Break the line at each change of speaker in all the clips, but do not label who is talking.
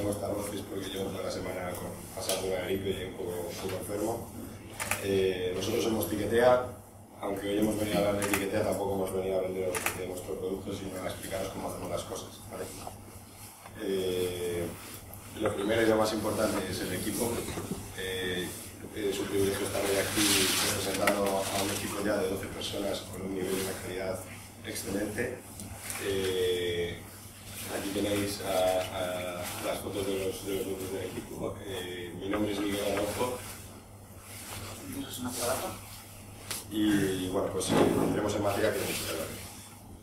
tengo esta voz es porque llevo toda la semana pasando una gripe y un poco enfermo. Nosotros somos Tiquetea, aunque hoy hemos venido a hablar de Tiquetea, tampoco hemos venido a vender nuestros productos, sino a explicaros cómo hacemos las cosas, ¿vale? Lo primero y lo más importante es el equipo. Es un privilegio estar hoy aquí representando a un equipo ya de 12 personas con un nivel de una calidad excelente. Aquí tenéis las fotos de los miembros del equipo. Mi nombre es Miguel Araujo. Y bueno, pues entremos en materia que tenemos que hablar.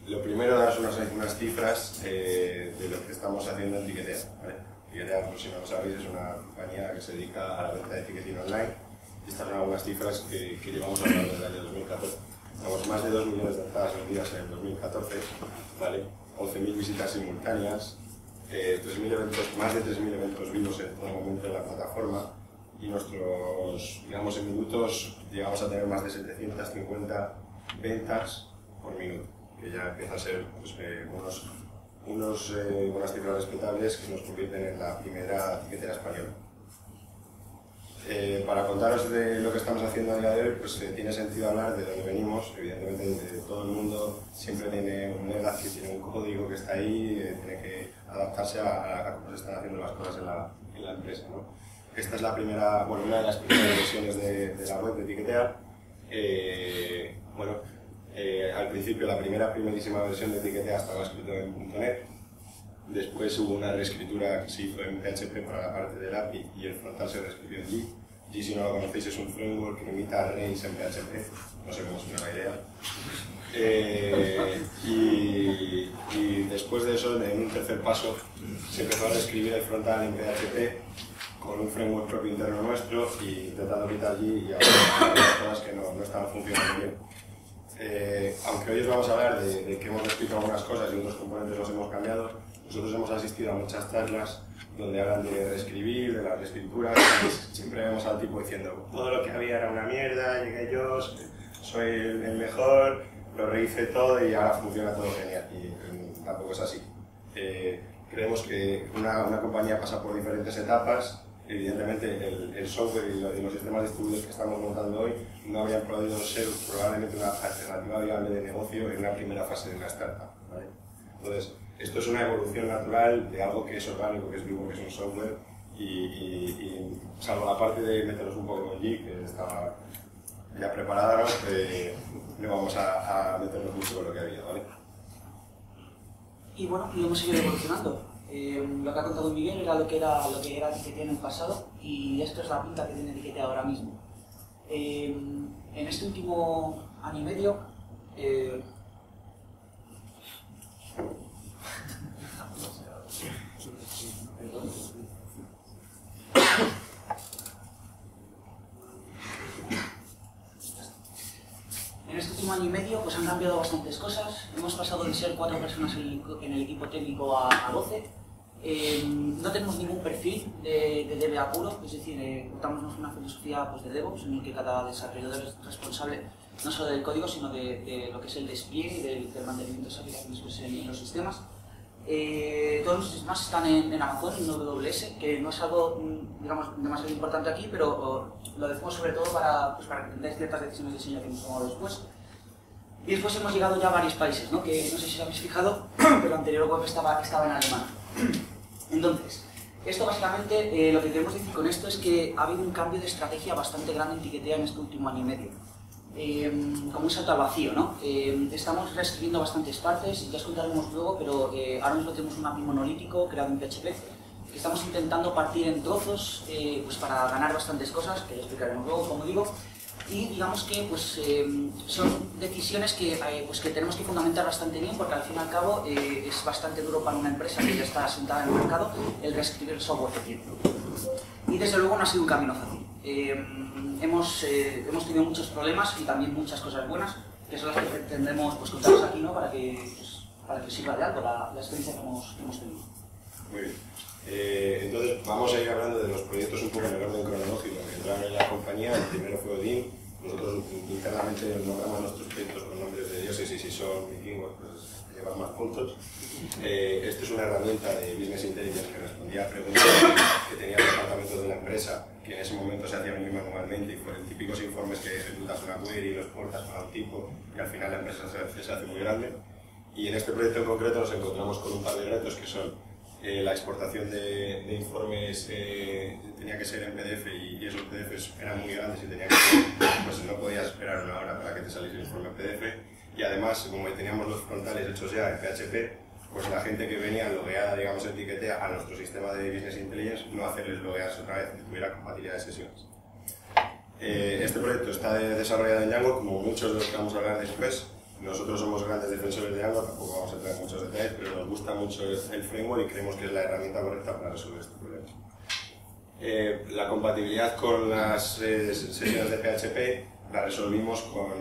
Lo primero, daros unas cifras de lo que estamos haciendo en Tiquetea, ¿vale? Tiquetea, por si no lo sabéis, es una compañía que se dedica a la venta de ticketing online. Estas son algunas cifras que llevamos hablando desde el año 2014. Tenemos más de 2 millones de entradas vendidas en el 2014, ¿vale? 11.000 visitas simultáneas, 3.000 eventos, más de 3.000 eventos vivos en todo momento en la plataforma, y nuestros, digamos, en minutos llegamos a tener más de 750 ventas por minuto, que ya empieza a ser pues, unas cifras respetables que nos convierten en la primera tiquetera española. Para contaros de lo que estamos haciendo a día de hoy, pues tiene sentido hablar de dónde venimos. Evidentemente, de todo el mundo siempre tiene un legacy, tiene un código que está ahí, tiene que adaptarse a cómo se están haciendo las cosas en la empresa, ¿no? Esta es la primera, bueno, una de las primeras versiones de la web de Tiquetea. Al principio la primerísima versión de Tiquetea estaba escrito en .NET. Después hubo una reescritura que se hizo en PHP para la parte del API y el frontal se reescribió en G. G, si no lo conocéis, es un framework que imita arrays en PHP, no sé cómo es una idea. Y después de eso, en un tercer paso, se empezó a reescribir el frontal en PHP con un framework propio interno nuestro y intentando quitar G y algunas cosas que no estaban funcionando bien. Aunque hoy os vamos a hablar de que hemos reescrito algunas cosas y otros componentes los hemos cambiado, nosotros hemos asistido a muchas charlas donde hablan de reescribir, de las reescrituras, y siempre vemos al tipo diciendo todo lo que había era una mierda, llegué yo, soy el mejor, lo rehice todo y ahora funciona todo genial, y tampoco es así. Creemos que una compañía pasa por diferentes etapas. Evidentemente el software y los sistemas distribuidos que estamos montando hoy no habrían podido ser probablemente una alternativa viable de negocio en una primera fase de una startup, ¿vale? Entonces, esto es una evolución natural de algo que es orgánico, que es vivo, que es un software, y salvo la parte de meternos un poco en G, que estaba ya preparada, no vamos a meternos mucho con lo que había, ¿vale?
Y bueno, y hemos seguido evolucionando. Lo que ha contado Miguel era lo que era Tiquetea en el pasado, y esto es la pinta que tiene Tiquetea ahora mismo. En este último año y medio, pues han cambiado bastantes cosas. Hemos pasado de ser 4 personas en el equipo técnico a 12. No tenemos ningún perfil de DBA puro, es decir, contamos una filosofía pues, de DevOps en el que cada desarrollador es responsable no solo del código, sino de lo que es el despliegue, del mantenimiento de aplicaciones en los sistemas. Todos los sistemas están en Amazon, en AWS, que no es algo, digamos, demasiado importante aquí, pero lo decimos sobre todo para que entendáis ciertas decisiones de diseño que hemos tomado después. Y después hemos llegado ya a varios países, ¿no? Que no sé si os habéis fijado, pero la anterior web estaba en alemán. Entonces, esto básicamente, lo que queremos decir con esto es que ha habido un cambio de estrategia bastante grande en Tiquetea en este último año y medio. Como un salto al vacío, ¿no? Estamos reescribiendo bastantes partes, ya os contaremos luego, pero ahora mismo tenemos un API monolítico creado en PHP que estamos intentando partir en trozos pues para ganar bastantes cosas, que lo explicaremos luego, como digo. Y digamos que pues, son decisiones que tenemos que fundamentar bastante bien, porque al fin y al cabo es bastante duro para una empresa que ya está asentada en el mercado el reescribir el software que tiene. Y desde luego no ha sido un camino fácil. Hemos tenido muchos problemas y también muchas cosas buenas, que son las que pretendemos pues, contaros aquí, ¿no? para que sirva de algo la experiencia que hemos tenido.
Muy bien. Entonces vamos a ir hablando de los proyectos un poco en el orden cronológico que entraron en la compañía. El primero fue Odin. Nosotros internamente nombramos nuestros proyectos con nombres de dioses, y si son vikingos, pues vas más puntos. Esto es una herramienta de Business Intelligence que respondía a preguntas que tenía el departamento de la empresa, que en ese momento se hacían muy manualmente y fueron típicos informes que ejecutas una query y los portas para un tipo y al final la empresa se hace muy grande. Y en este proyecto en concreto nos encontramos con un par de retos que son la exportación de informes tenía que ser en PDF y esos PDFs eran muy grandes y tenía que ser, pues no podías esperar una hora para que te saliese el informe en PDF. Y además, como teníamos los frontales hechos ya en PHP, pues la gente que venía logueada, digamos, en Tiquetea a nuestro sistema de Business Intelligence, no hacerles loguearse otra vez, que tuviera compatibilidad de sesiones. Este proyecto está desarrollado en Django, como muchos de los que vamos a hablar después. Nosotros somos grandes defensores de Django, tampoco vamos a entrar en muchos detalles, pero nos gusta mucho el framework y creemos que es la herramienta correcta para resolver este problema. La compatibilidad con las sesiones de PHP la resolvimos con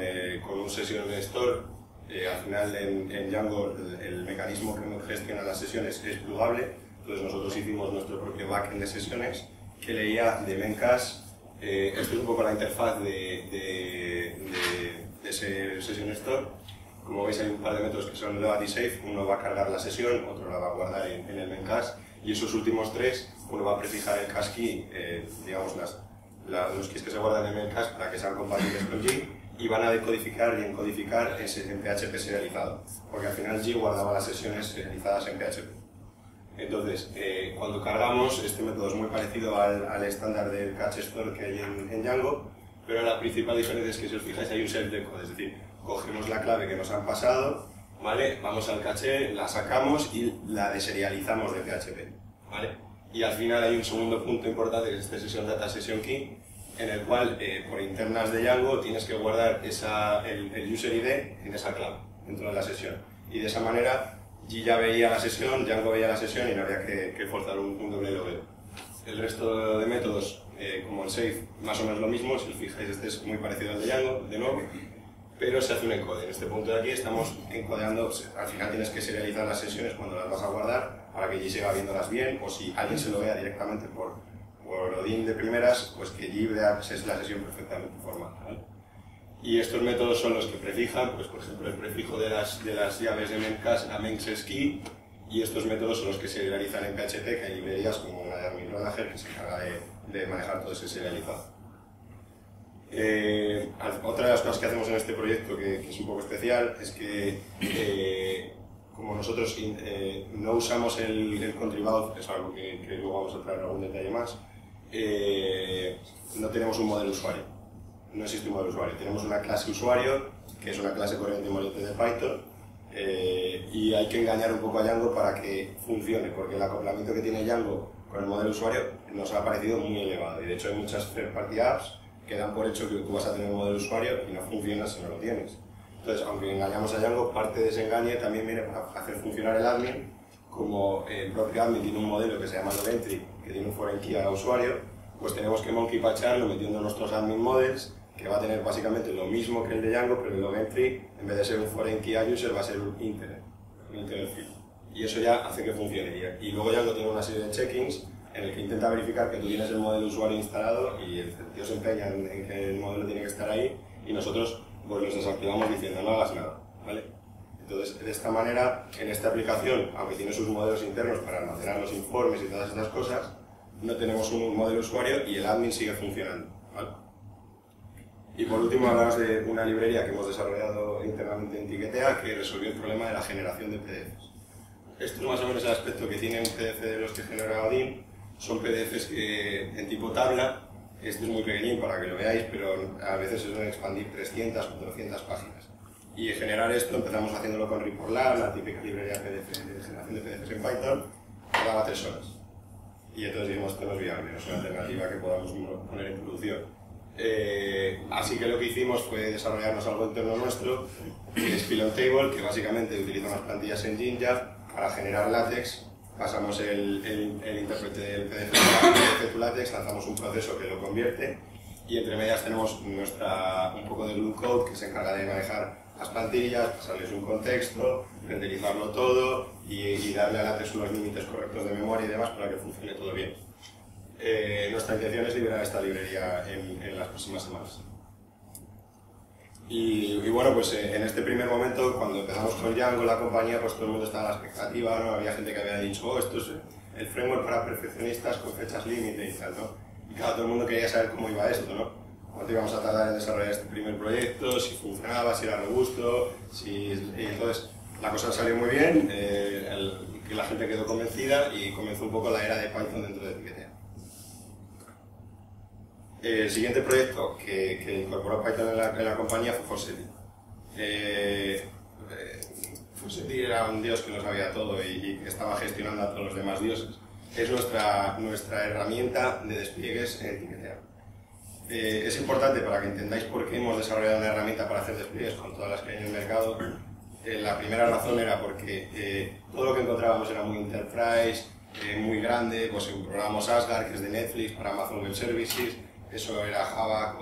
un Session Store. Al final en Django el mecanismo que gestiona las sesiones es plugable, entonces nosotros hicimos nuestro propio backend de sesiones que leía de Memcache. Esto es un poco la interfaz de ese Session Store. Como veis hay un par de métodos que son load y save, uno va a cargar la sesión, otro la va a guardar en el Memcache y esos últimos tres, uno va a prefijar el cache key, digamos los keys que se guardan en el Memcache para que sean compatibles con G y van a decodificar y encodificar en PHP serializado, porque al final G guardaba las sesiones serializadas en PHP. Entonces, cuando cargamos, este método es muy parecido al estándar del cache store que hay en Django, pero la principal diferencia es que si os fijáis hay un set de code, es decir, cogemos la clave que nos han pasado, ¿vale? Vamos al caché, la sacamos y la deserializamos de PHP, ¿vale? Y al final hay un segundo punto importante que es este Session Data Session Key, en el cual por internas de Django tienes que guardar el user ID en esa clave dentro de la sesión. Y de esa manera G ya veía la sesión, Django veía la sesión y no había que forzar un doble logueo. El resto de métodos, como el save, más o menos lo mismo. Si os fijáis, este es muy parecido al de Django, de nuevo, pero se hace un encode. En este punto de aquí estamos encodeando, al final tienes que serializar las sesiones cuando las vas a guardar para que G siga viéndolas bien, o si alguien se lo vea directamente por Odin de primeras, pues que G vea la sesión perfectamente formada, ¿vale? Y estos métodos son los que prefijan, pues por ejemplo el prefijo de las llaves de Memcache a Memcache key, y estos métodos son los que se serializan en PHP, que hay librerías como la de Admin Manager que se encarga de manejar todo ese serializado. Otra de las cosas que hacemos en este proyecto que es un poco especial es que como nosotros no usamos el contribado, es algo que luego vamos a traer algún detalle más, no tenemos un modelo usuario, no existe un modelo usuario, tenemos una clase usuario que es una clase corriente y moliente de Python y hay que engañar un poco a Django para que funcione, porque el acoplamiento que tiene Django con el modelo usuario nos ha parecido muy elevado y de hecho hay muchas third-party apps que dan por hecho que tú vas a tener un modelo usuario y no funciona si no lo tienes. Entonces, aunque engañamos a Django, parte de ese engañe también viene para hacer funcionar el admin. Como el propio admin tiene un modelo que se llama LogEntry, que tiene un foreign key a usuario, pues tenemos que monkey patcharlo metiendo nuestros admin models, que va a tener básicamente lo mismo que el de Django, pero el LogEntry, en vez de ser un foreign key a user, va a ser un integer field. Y eso ya hace que funcione. Y luego Django tiene una serie de checkings en el que intenta verificar que tú tienes el modelo usuario instalado y el tío se empeña en que el modelo tiene que estar ahí y nosotros pues los desactivamos diciendo no hagas nada, ¿vale? Entonces, de esta manera, en esta aplicación, aunque tiene sus modelos internos para almacenar los informes y todas estas cosas, no tenemos un modelo usuario y el admin sigue funcionando, ¿vale? Y por último, hablamos de una librería que hemos desarrollado internamente en Tiquetea que resolvió el problema de la generación de PDFs. Esto es más o menos el aspecto que tiene un PDF de los que genera Odin. Son PDFs en tipo tabla. Este es muy pequeñín para que lo veáis, pero a veces se suelen expandir 300 o 400 páginas. Y generar esto empezamos haciéndolo con Reportlab, la típica librería PDF, de generación de PDFs en Python, tardaba 3 horas. Y entonces dijimos, esto no es viable, no es una alternativa que podamos poner en producción. Así que lo que hicimos fue desarrollarnos algo interno nuestro, que es Pillow Table, que básicamente utiliza unas plantillas en Jinja para generar látex. Pasamos el intérprete del PDF to LaTeX, lanzamos un proceso que lo convierte y entre medias tenemos un poco de glue code que se encarga de manejar las plantillas, pasarles un contexto, renderizarlo todo y darle a LaTeX unos límites correctos de memoria y demás para que funcione todo bien. Nuestra intención es liberar esta librería en las próximas semanas. Y bueno, pues en este primer momento, cuando empezamos con Django, la compañía, pues todo el mundo estaba a la expectativa, ¿no? Había gente que había dicho, oh, esto es el framework para perfeccionistas con fechas límite y tal, ¿no? Y claro, todo el mundo quería saber cómo iba esto, ¿no? Cuánto íbamos a tardar en desarrollar este primer proyecto, si funcionaba, si era robusto, y entonces la cosa salió muy bien, que la gente quedó convencida y comenzó un poco la era de Python dentro de Etiquetea. El siguiente proyecto que incorporó Python en la compañía fue Forseti. Forseti era un dios que lo sabía todo y que estaba gestionando a todos los demás dioses. Es nuestra herramienta de despliegues en Etiquetea. Es importante para que entendáis por qué hemos desarrollado una herramienta para hacer despliegues con todas las que hay en el mercado. La primera razón era porque todo lo que encontrábamos era muy enterprise, muy grande, pues programamos Asgard, que es de Netflix, para Amazon Web Services. Eso era Java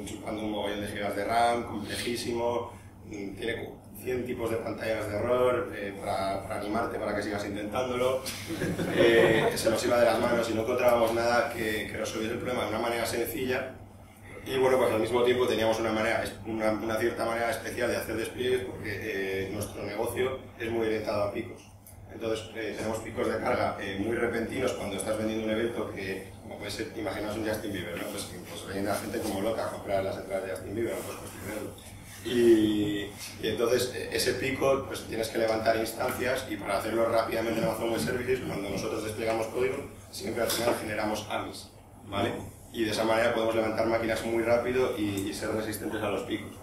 chupando un mogollón de gigas de RAM, complejísimo, tiene 100 tipos de pantallas de error para animarte para que sigas intentándolo. Se nos iba de las manos y no encontrábamos nada que resolviera el problema de una manera sencilla. Y bueno, pues al mismo tiempo teníamos una cierta manera especial de hacer despliegues porque nuestro negocio es muy orientado a picos. Entonces tenemos picos de carga muy repentinos cuando estás vendiendo un evento que, como puede ser, imaginaos un Justin Bieber, ¿no? Pues viene la gente como loca a comprar las entradas de Justin Bieber, no puedes construirlo. Y entonces ese pico pues tienes que levantar instancias y para hacerlo rápidamente en Amazon Web Services, cuando nosotros desplegamos código, siempre al final generamos AMIs, ¿vale? Y de esa manera podemos levantar máquinas muy rápido y ser resistentes a los picos.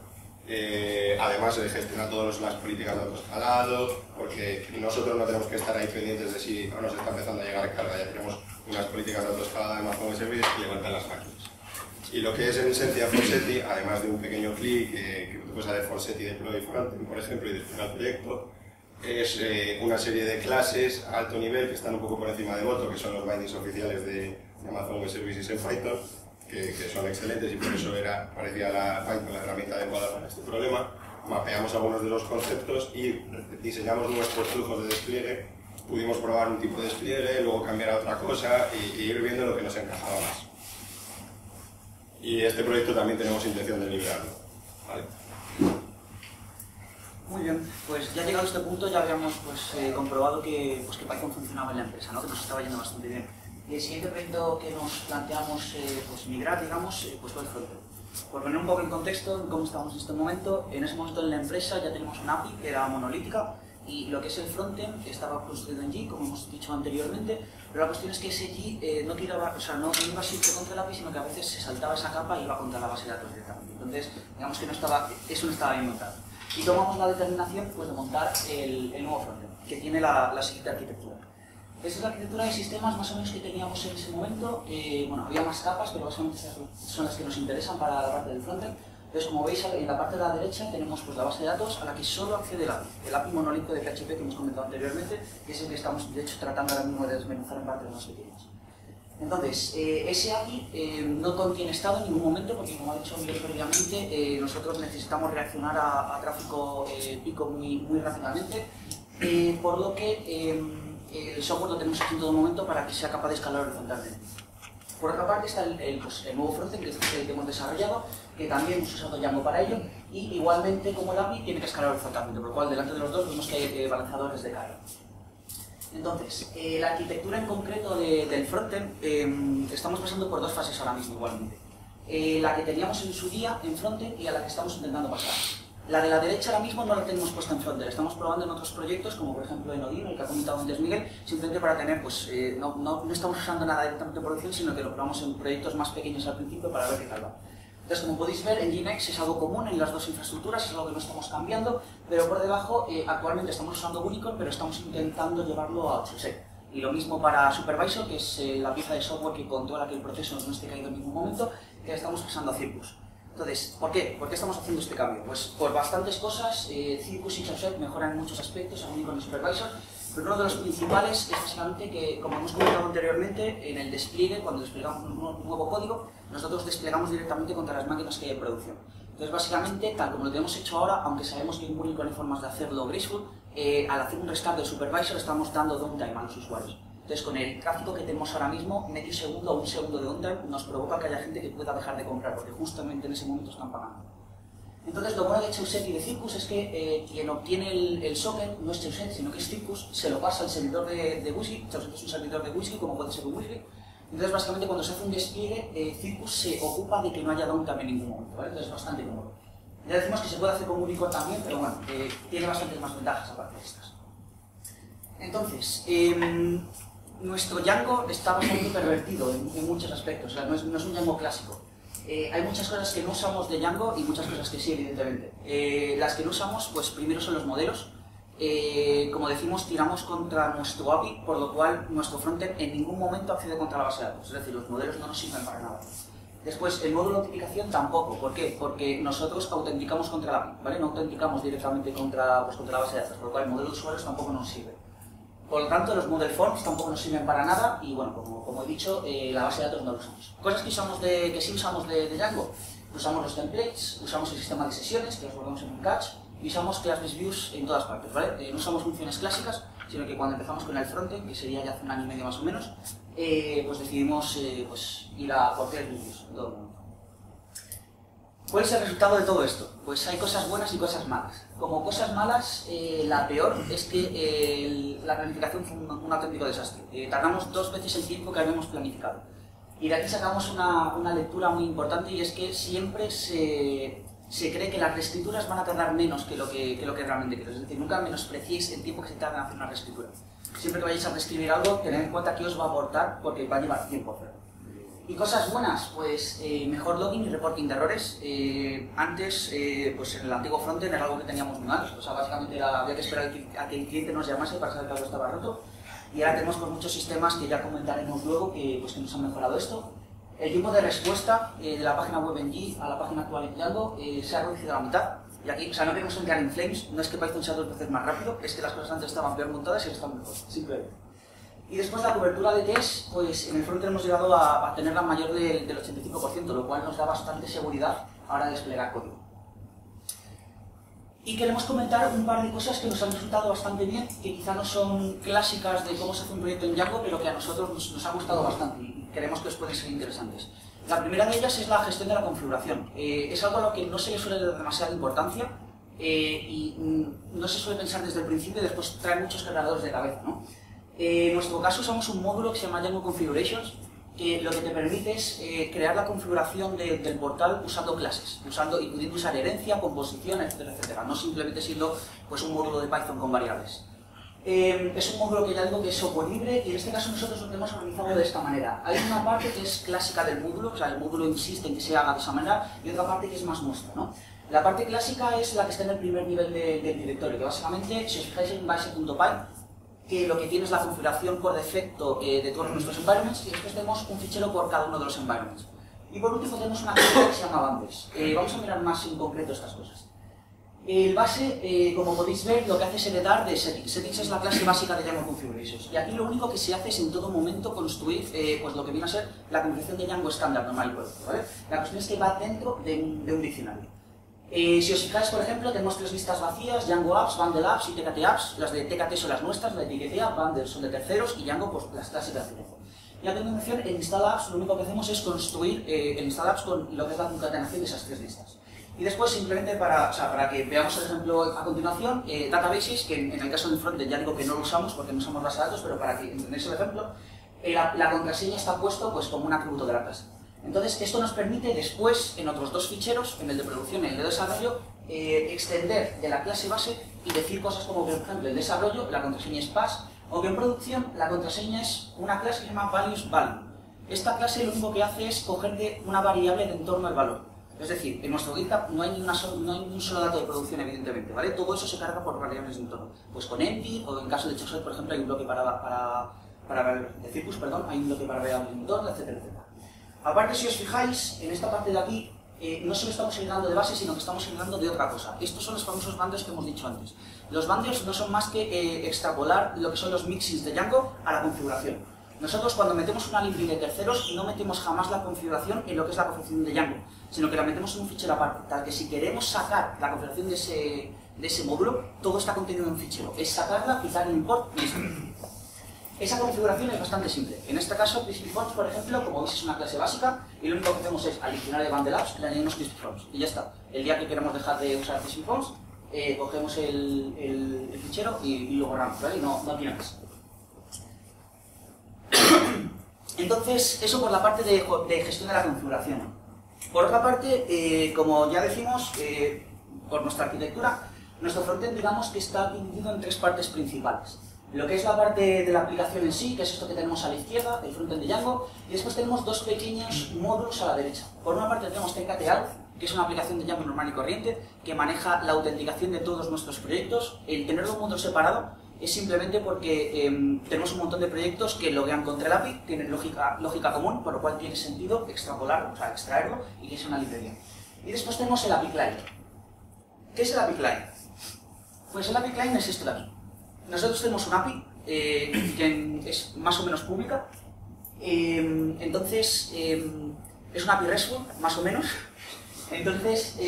Además de gestionar todas las políticas de autoescalado, porque nosotros no tenemos que estar ahí pendientes de si nos está empezando a llegar carga, ya tenemos unas políticas de autoescalada de Amazon Web Services que levantan las máquinas. Y lo que es en esencia Forseti, además de un pequeño clic que tú puedes hacer Forseti Deploy Frontend, por ejemplo, y desplegar el proyecto, es una serie de clases a alto nivel que están un poco por encima de Boto, que son los bindings oficiales de Amazon Web Services en Python, que son excelentes y por eso parecía Python la herramienta adecuada para este problema. Mapeamos algunos de los conceptos y diseñamos nuestros flujos de despliegue. Pudimos probar un tipo de despliegue, luego cambiar a otra cosa y ir viendo lo que nos encajaba más. Y este proyecto también tenemos intención de liberarlo, ¿vale?
Muy bien, pues ya llegado a este punto ya habíamos comprobado que Python funcionaba en la empresa, ¿no? Que nos estaba yendo bastante bien. Y el siguiente proyecto que nos planteamos migrar, digamos, pues fue el frontend. Por poner un poco en contexto en cómo estábamos en este momento, en ese momento en la empresa ya teníamos una API que era monolítica y lo que es el frontend estaba construido en G, como hemos dicho anteriormente, pero la cuestión es que ese G no iba siempre contra el API, sino que a veces se saltaba esa capa y iba contra la base de datos directamente. Entonces, digamos que eso no estaba bien montado. Y tomamos la determinación de montar el nuevo frontend, que tiene la siguiente arquitectura. Esa es la arquitectura de sistemas más o menos que teníamos en ese momento. Bueno, había más capas, pero básicamente esas son las que nos interesan para la parte del frontend. Entonces, como veis, en la parte de la derecha tenemos la base de datos a la que solo accede el API monolítico de PHP que hemos comentado anteriormente, que es el que estamos, de hecho, tratando ahora mismo de desmenuzar en partes más pequeñas. Entonces, ese API no contiene estado en ningún momento, porque como ha dicho Miguel previamente, nosotros necesitamos reaccionar a tráfico pico muy rápidamente, por lo que el software lo tenemos aquí en todo momento para que sea capaz de escalar horizontalmente. Por otra parte está el nuevo frontend que es el que hemos desarrollado, que también hemos usado Django para ello, y igualmente como el API tiene que escalar horizontalmente, por lo cual delante de los dos vemos que hay balanceadores de carga. Entonces, la arquitectura en concreto del frontend estamos pasando por dos fases ahora mismo igualmente. La que teníamos en su día en frontend y a la que estamos intentando pasar. La de la derecha ahora mismo no la tenemos puesta en frontend, estamos probando en otros proyectos, como por ejemplo en Odin, el que ha comentado antes Miguel, simplemente para tener, no estamos usando nada directamente en producción, sino que lo probamos en proyectos más pequeños al principio para ver qué tal va. Entonces, como podéis ver, Nginx es algo común en las dos infraestructuras, es algo que no estamos cambiando, pero por debajo actualmente estamos usando Unicorn, pero estamos intentando llevarlo a 8.6. Y lo mismo para Supervisor, que es la pieza de software que controla que el proceso no esté caído en ningún momento, que estamos pasando a Circus. Entonces, ¿por qué? ¿Por qué estamos haciendo este cambio? Pues por bastantes cosas. Circus y Chauset mejoran en muchos aspectos a Unicorn y Supervisor, pero uno de los principales es básicamente que, como hemos comentado anteriormente, en el despliegue, cuando desplegamos un nuevo código, nosotros desplegamos directamente contra las máquinas que hay en producción. Entonces, básicamente, tal como lo tenemos hecho ahora, aunque sabemos que en Unicorn hay formas de hacerlo graceful, al hacer un restart del Supervisor estamos dando downtime a los usuarios. Entonces, con el tráfico que tenemos ahora mismo, medio segundo o un segundo de downtime nos provoca que haya gente que pueda dejar de comprar, porque justamente en ese momento están pagando. Entonces, lo bueno de Chauset y de Circus es que quien obtiene el socket no es Chauset, sino que es Circus, se lo pasa al servidor de WSGI. Chauset es un servidor de WSGI, como puede ser un WSGI. Entonces, básicamente, cuando se hace un despliegue, Circus se ocupa de que no haya downtime en ningún momento, ¿vale? Entonces, es bastante cómodo. Ya decimos que se puede hacer con Unicode también, pero bueno, tiene bastantes más ventajas aparte de estas. Entonces, nuestro Django está bastante pervertido en muchos aspectos, o sea, no es un Django clásico. Hay muchas cosas que no usamos de Django y muchas cosas que sí, evidentemente. Las que no usamos, pues primero son los modelos. Como decimos, tiramos contra nuestro API, por lo cual nuestro frontend en ningún momento accede contra la base de datos, es decir, los modelos no nos sirven para nada. Después, el módulo de autenticación tampoco. ¿Por qué? Porque nosotros autenticamos contra la API, ¿vale? No autenticamos directamente contra la base de datos, por lo cual el modelo de usuarios tampoco nos sirve. Por lo tanto, los model forms tampoco nos sirven para nada y, bueno, como he dicho, la base de datos no lo usamos. Cosas que sí usamos de Django: usamos los templates, usamos el sistema de sesiones, que los guardamos en un cache, y usamos class-based views en todas partes, ¿vale? No usamos funciones clásicas, sino que cuando empezamos con el frontend, que sería ya hace un año y medio más o menos, pues decidimos pues, ir a por class-based views en todo el mundo. ¿Cuál es el resultado de todo esto? Pues hay cosas buenas y cosas malas. Como cosas malas, la peor es que la planificación fue un auténtico desastre. Tardamos 2 veces el tiempo que habíamos planificado. Y de aquí sacamos una lectura muy importante, y es que siempre se cree que las reescrituras van a tardar menos que lo que realmente quieres. Es decir, nunca menospreciéis el tiempo que se tarda en hacer una reescritura. Siempre que vayáis a reescribir algo, tened en cuenta que os va a aportar, porque va a llevar tiempo hacerlo. ¿Y cosas buenas? Pues mejor logging y reporting de errores. Antes, pues en el antiguo frontend era algo que teníamos muy mal. O sea, básicamente había que esperar a que el cliente nos llamase para saber que algo estaba roto. Y ahora tenemos pues, muchos sistemas que ya comentaremos luego que nos han mejorado esto. El tiempo de respuesta de la página web en G a la página actual en Django se ha reducido a la mitad. Y aquí, o sea, no queremos entrar en flames, no es que Python sea 2 veces más rápido, es que las cosas antes estaban peor montadas y ahora están mejor, simplemente. Y después la cobertura de test, pues en el frontend hemos llegado a tener la mayor del 85%, lo cual nos da bastante seguridad a la hora de desplegar código. Y queremos comentar un par de cosas que nos han resultado bastante bien, que quizá no son clásicas de cómo se hace un proyecto en Django, pero que a nosotros nos ha gustado bastante y creemos que os pueden ser interesantes. La primera de ellas es la gestión de la configuración. Es algo a lo que no se le suele dar demasiada importancia y no se suele pensar desde el principio y después trae muchos cargadores de cabeza, ¿no? En nuestro caso usamos un módulo que se llama Django Configurations, que lo que te permite es crear la configuración del portal usando clases, y pudiendo usar herencia, composición, etcétera, etcétera, no simplemente siendo pues, un módulo de Python con variables. Es un módulo que ya digo que es software libre, y en este caso nosotros lo hemos organizado de esta manera. Hay una parte que es clásica del módulo, o sea, el módulo insiste en que se haga de esa manera, y otra parte que es más nuestra, ¿no? La parte clásica es la que está en el primer nivel del directorio, que básicamente, si os fijáis en base.py, que lo que tiene es la configuración por defecto de todos nuestros environments, y después tenemos un fichero por cada uno de los environments. Y por último tenemos una cosa que se llama bundles. Vamos a mirar más en concreto estas cosas. El base, como podéis ver, lo que hace es heredar de settings. Settings es la clase básica de Django Configurations. Y aquí lo único que se hace es en todo momento construir pues lo que viene a ser la configuración de Django estándar, normal y correcto, ¿vale? La cuestión es que va dentro de un diccionario. Si os fijáis, por ejemplo, tenemos 3 listas vacías: Django Apps, Bundle Apps y TKT Apps. Las de TKT son las nuestras, las de TKT, Bundle son de terceros y Django pues las clásicas de Django. Y a continuación, en Install Apps lo único que hacemos es construir el Install Apps con lo que es la concatenación de esas 3 listas. Y después simplemente para que veamos el ejemplo a continuación, databases, que en el caso del frontend ya digo que no lo usamos porque no usamos base de datos, pero para que entendáis el ejemplo, la contraseña está puesto pues, como un atributo de la clase. Entonces, esto nos permite después, en otros 2 ficheros, en el de producción y en el de desarrollo, extender de la clase base y decir cosas como que, por ejemplo, en desarrollo la contraseña es pass, o que en producción la contraseña es una clase que se llama values_value. Esta clase lo único que hace es coger de una variable de entorno al valor. Es decir, en nuestro GitHub no hay ni un solo dato de producción, evidentemente, ¿vale? Todo eso se carga por variables de entorno. Pues con empty, o en caso de Chauset, por ejemplo, hay un bloque de Circus, perdón, hay un bloque para variables de entorno, etcétera, etcétera. Aparte, si os fijáis, en esta parte de aquí, no solo estamos heredando de base, sino que estamos heredando de otra cosa. Estos son los famosos bundles que hemos dicho antes. Los bundles no son más que extrapolar lo que son los mixins de Django a la configuración. Nosotros cuando metemos una library de terceros no metemos jamás la configuración en lo que es la configuración de Django, sino que la metemos en un fichero aparte, tal que si queremos sacar la configuración de ese módulo, todo está contenido en un fichero. Es sacarla, quitar el import y listo. Esa configuración es bastante simple. En este caso, Crispy Forms, por ejemplo, como veis, es una clase básica y lo único que hacemos es al diccionario de BundleApps le añadimos Crispy Forms y ya está. El día que queremos dejar de usar Crispy Forms, cogemos el fichero y lo borramos, ¿vale? No tiene más. Entonces, eso por la parte de gestión de la configuración. Por otra parte, como ya decimos, por nuestra arquitectura, nuestro frontend, digamos que está dividido en tres partes principales. Lo que es la parte de la aplicación en sí, que es esto que tenemos a la izquierda, el frontend de Django, y después tenemos dos pequeños módulos a la derecha. Por una parte tenemos tkt-auth, que es una aplicación de Django normal y corriente, que maneja la autenticación de todos nuestros proyectos. El tenerlo un módulo separado es simplemente porque tenemos un montón de proyectos que loguean contra el API, tienen lógica común, por lo cual tiene sentido extrapolarlo, o sea, extraerlo, y que es una librería. Y después tenemos el API Client. ¿Qué es el API Client? Pues el API Client es esto de aquí. Nosotros tenemos un API que es más o menos pública, entonces es una API RESTful, más o menos. Entonces,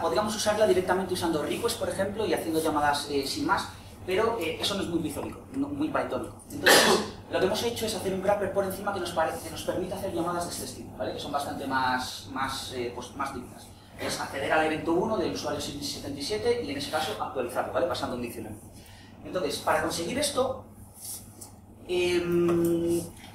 podríamos usarla directamente usando request, por ejemplo, y haciendo llamadas sin más, pero eso no es muy pythónico, muy pythónico. Entonces, lo que hemos hecho es hacer un wrapper por encima que nos permite hacer llamadas de este estilo, ¿vale? Que son bastante más dignas. Es acceder al evento 1 del usuario 77 y en ese caso actualizarlo, ¿vale? Pasando un diccionario. Entonces, para conseguir esto,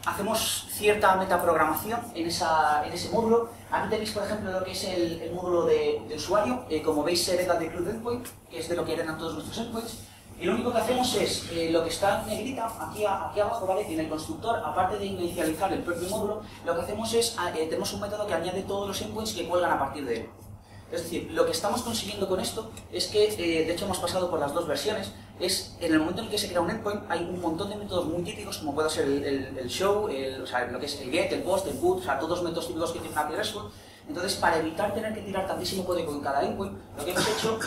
hacemos cierta metaprogramación en ese módulo. Aquí tenéis, por ejemplo, lo que es el módulo de usuario. Como veis, se hereda de Cloud Endpoint, que es de lo que heredan todos nuestros endpoints. Y lo único que hacemos es, lo que está en negrita, aquí abajo, ¿vale? En el constructor, aparte de inicializar el propio módulo, lo que hacemos es, tenemos un método que añade todos los endpoints que cuelgan a partir de él. Es decir, lo que estamos consiguiendo con esto es que, de hecho hemos pasado por las dos versiones, es en el momento en el que se crea un endpoint hay un montón de métodos muy típicos como puede ser el show, o sea, lo que es el get, el post, el put, o sea, todos los métodos típicos que tiene una API RESTful. Entonces, para evitar tener que tirar tantísimo código en cada endpoint, lo que hemos hecho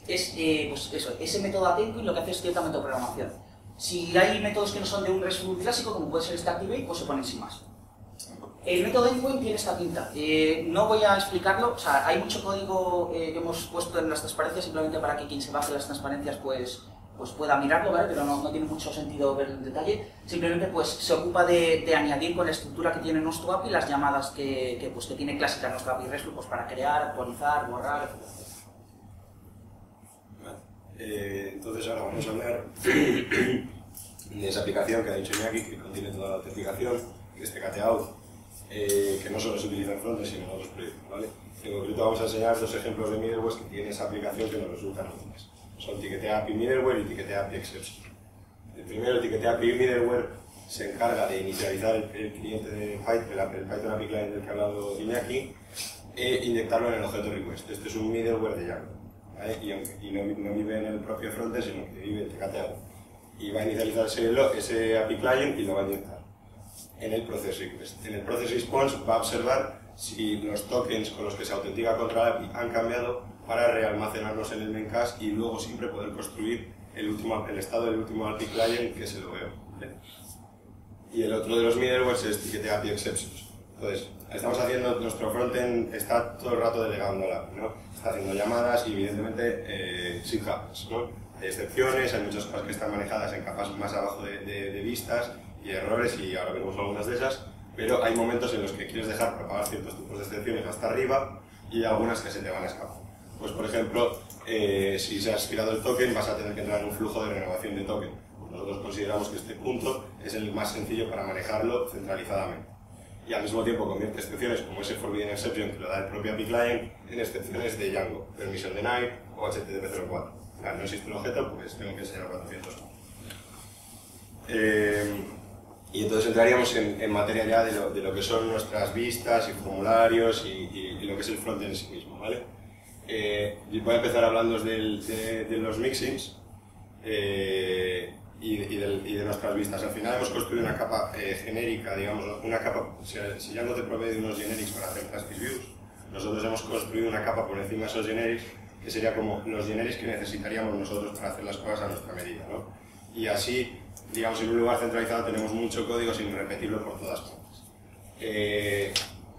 es, pues eso, ese método at-endpoint lo que hace es cierta metaprogramación. Si hay métodos que no son de un RESTful clásico, como puede ser este activate, pues se ponen sin más. El método endpoint tiene esta pinta. No voy a explicarlo, o sea, hay mucho código que hemos puesto en las transparencias simplemente para que quien se baje las transparencias pues pueda mirarlo, ¿vale? Pero no tiene mucho sentido verlo en detalle. Simplemente pues se ocupa de añadir con la estructura que tiene nuestro API las llamadas que tiene clásica nuestra API RESTful pues, para crear, actualizar, borrar, etc.
Entonces ahora vamos a hablar de esa aplicación que ha dicho Iñaki, que contiene toda la autenticación, que es tkt-auth, que no solo se utiliza en frontend sino en otros proyectos, ¿vale? En concreto vamos a enseñar dos ejemplos de middlewares que tiene esa aplicación que nos resultan útiles. Son Tkt-API Middleware y Tkt-API Exception. El primero, Tkt-API Middleware, se encarga de inicializar el cliente de Python, el Python API Client del que ha hablado Iñaki, e inyectarlo en el objeto request. Este es un middleware de Django, ¿vale? Y no vive en el propio frontend, sino que vive en Tkt-API. Y va a inicializar ese API Client y lo va a inyectar en el process request. En el process response va a observar si los tokens con los que se autentica contra la API han cambiado para realmacenarlos en el memcache y luego siempre poder construir el estado del último API Client que se lo veo, ¿vale? Y el otro de los middlewares es Tkt-API Exceptions. Entonces, estamos haciendo, nuestro frontend está todo el rato delegando la API, ¿no? Está haciendo llamadas y evidentemente sin capas, ¿no? Hay excepciones, hay muchas cosas que están manejadas en capas más abajo de vistas y errores, y ahora veremos algunas de esas, pero hay momentos en los que quieres dejar propagar ciertos tipos de excepciones hasta arriba y algunas que se te van a escapar. Pues por ejemplo, si se ha expirado el token, vas a tener que entrar en un flujo de renovación de token. Nosotros consideramos que este punto es el más sencillo para manejarlo centralizadamente. Y al mismo tiempo convierte excepciones como ese forbidden exception que lo da el propio API Client en excepciones de Django, permission denied o HTTP 04. No existe un objeto, pues tengo que enseñar 400. Y entonces entraríamos en materia ya de lo que son nuestras vistas y formularios y lo que es el frontend en sí mismo, ¿vale? Voy a empezar hablando de los mixins y de nuestras vistas. Al final hemos construido una capa genérica, digamos, una capa, si ya no te provee de unos generics para hacer Task Views, nosotros hemos construido una capa por encima de esos generics que sería como los generics que necesitaríamos nosotros para hacer las cosas a nuestra medida, ¿no? Y así, digamos, en un lugar centralizado tenemos mucho código sin repetirlo por todas partes.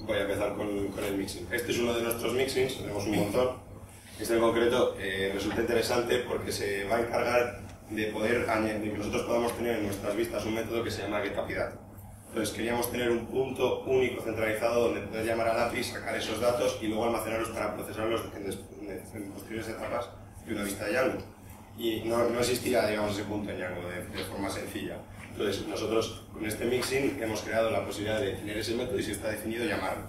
Voy a empezar con el mixing. Este es uno de nuestros mixins, tenemos un montón. Este en concreto resulta interesante porque se va a encargar de poder de que nosotros podamos tener en nuestras vistas un método que se llama GetAPI-Data. Entonces queríamos tener un punto único centralizado donde poder llamar al API, sacar esos datos y luego almacenarlos para procesarlos en posteriores etapas de una vista de Django. Y no existía, digamos, ese punto en Django de forma sencilla. Entonces nosotros con este mixing hemos creado la posibilidad de tener ese método y si está definido llamarlo.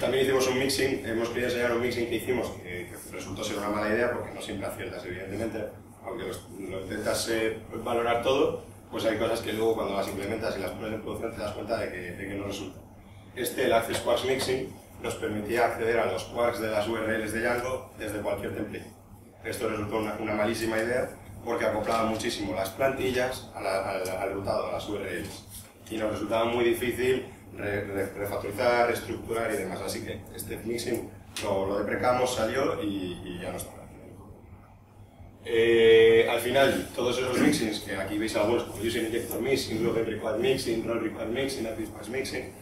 También hicimos un mixing, hemos querido enseñar un mixing que hicimos que resultó ser una mala idea porque no siempre aciertas, evidentemente, aunque lo intentas valorar todo, pues hay cosas que luego cuando las implementas y las pones en producción te das cuenta de que no resulta. El Access Quarks Mixing nos permitía acceder a los quarks de las URLs de Django desde cualquier template. Esto resultó una malísima idea porque acoplaba muchísimo las plantillas al rutado, a las URLs. Y nos resultaba muy difícil refactorizar, estructurar y demás. Así que este mixing lo deprecamos, salió y ya no está. Al final, todos esos mixings, que aquí veis algunos como User Injector Mixing, Global Required Mixing, Role Required Mixing, API Space Mixing,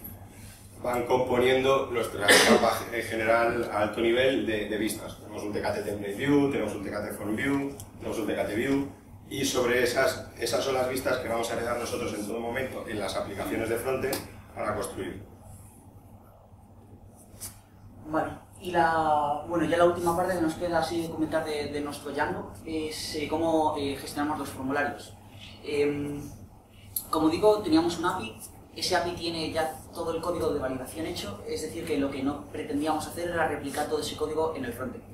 van componiendo nuestra capa general a alto nivel de vistas. Tenemos un TKT Template View, tenemos un TKT Form View, tenemos un TKT View, y sobre esas son las vistas que vamos a heredar nosotros en todo momento en las aplicaciones de frontend para construir.
Vale, y bueno, ya la última parte que nos queda así comentar de nuestro Django es cómo gestionamos los formularios. Como digo, teníamos un API. Ese API tiene ya todo el código de validación hecho, es decir, que lo que no pretendíamos hacer era replicar todo ese código en el frontend.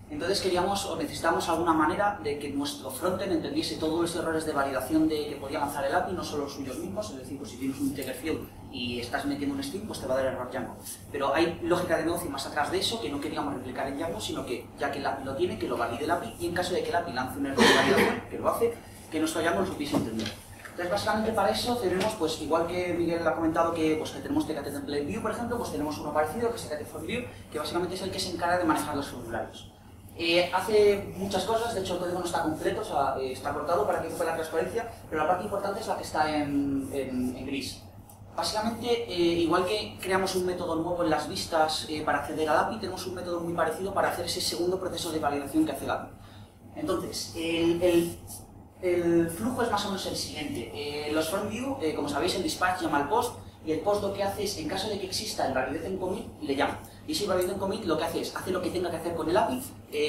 Entonces queríamos o necesitábamos alguna manera de que nuestro frontend entendiese todos los errores de validación que podía lanzar el API, no solo los suyos mismos, es decir, pues si tienes un integer field y estás metiendo un string, pues te va a dar error Django. Pero hay lógica de negocio más atrás de eso que no queríamos replicar en Django, sino que ya que el API lo tiene, que lo valide el API y en caso de que el API lance un error de validación, que lo hace, que nuestro Django lo supiese entender. Entonces, básicamente para eso tenemos, pues igual que Miguel ha comentado que tenemos TKT Template View, por ejemplo, pues tenemos uno parecido que es TKT Form View, que básicamente es el que se encarga de manejar los formularios. Hace muchas cosas, de hecho el código no está completo, o sea, está cortado para que ocupe la transparencia, pero la parte importante es la que está en gris. Básicamente, igual que creamos un método nuevo en las vistas para acceder al API, tenemos un método muy parecido para hacer ese segundo proceso de validación que hace el API. Entonces, el flujo es más o menos el siguiente. Los Form View, como sabéis, el dispatch llama al post, y el post lo que hace es, en caso de que exista el validate commit, le llama. Y ese validate commit lo que hace es, hace lo que tenga que hacer con el API.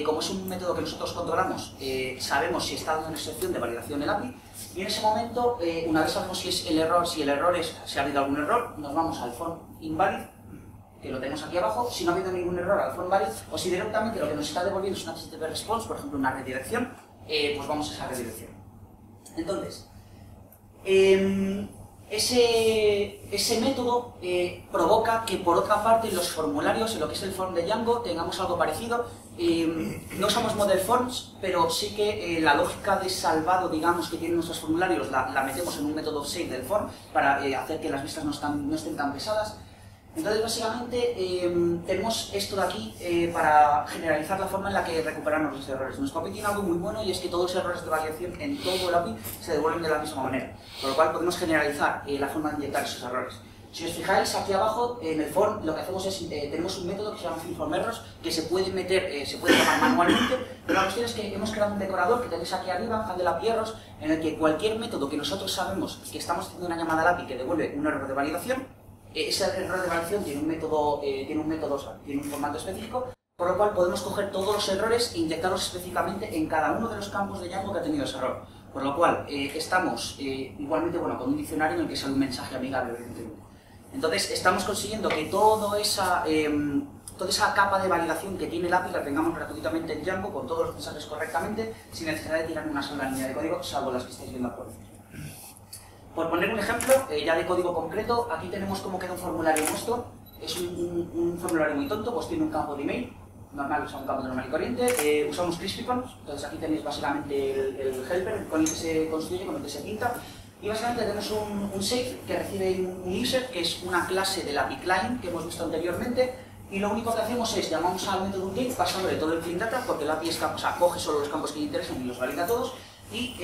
Como es un método que nosotros controlamos, sabemos si está dando una excepción de validación el API, y en ese momento, una vez sabemos si es el error, si ha habido algún error, nos vamos al form invalid, que lo tenemos aquí abajo. Si no ha habido ningún error, al form valid, o si directamente lo que nos está devolviendo es una HTTP response, por ejemplo una redirección, pues vamos a esa redirección. Entonces, ese método provoca que, por otra parte, en los formularios, en lo que es el form de Django, tengamos algo parecido. No usamos model forms, pero sí que la lógica de salvado, digamos, que tienen nuestros formularios la metemos en un método save del form para hacer que las vistas no estén tan pesadas. Entonces, básicamente, tenemos esto de aquí para generalizar la forma en la que recuperamos los errores. Nuestro API tiene algo muy bueno y es que todos los errores de validación en todo el API se devuelven de la misma manera, con lo cual podemos generalizar la forma de inyectar esos errores. Si os fijáis, aquí abajo, en el form, lo que hacemos es, tenemos un método que se llama fillFormErrors, que se puede meter, se puede llamar manualmente, pero la cuestión es que hemos creado un decorador que tenéis aquí arriba, HandleAPI-Errors, en el que cualquier método que nosotros sabemos que estamos haciendo una llamada al API que devuelve un error de validación, ese error de validación tiene un formato específico, por lo cual podemos coger todos los errores e inyectarlos específicamente en cada uno de los campos de Django que ha tenido ese error. Por lo cual, estamos igualmente con un diccionario en el que sale un mensaje amigable, evidentemente. Entonces, estamos consiguiendo que toda esa capa de validación que tiene el API la tengamos gratuitamente en Django, con todos los mensajes correctamente, sin necesidad de tirar una sola línea de código, salvo las que estáis viendo actualmente. Por poner un ejemplo, ya de código concreto, aquí tenemos cómo queda un formulario nuestro. Es un formulario muy tonto, pues tiene un campo de email, normal, o sea, un campo normal y corriente. Usamos CrispyCons, entonces aquí tenéis básicamente el helper con el que se construye, con el que se pinta. Y básicamente tenemos un save que recibe un user, que es una clase del API client que hemos visto anteriormente. Y lo único que hacemos es, llamamos al método get pasándole todo el clean data, porque el API coge solo los campos que le interesan y los valida todos. Y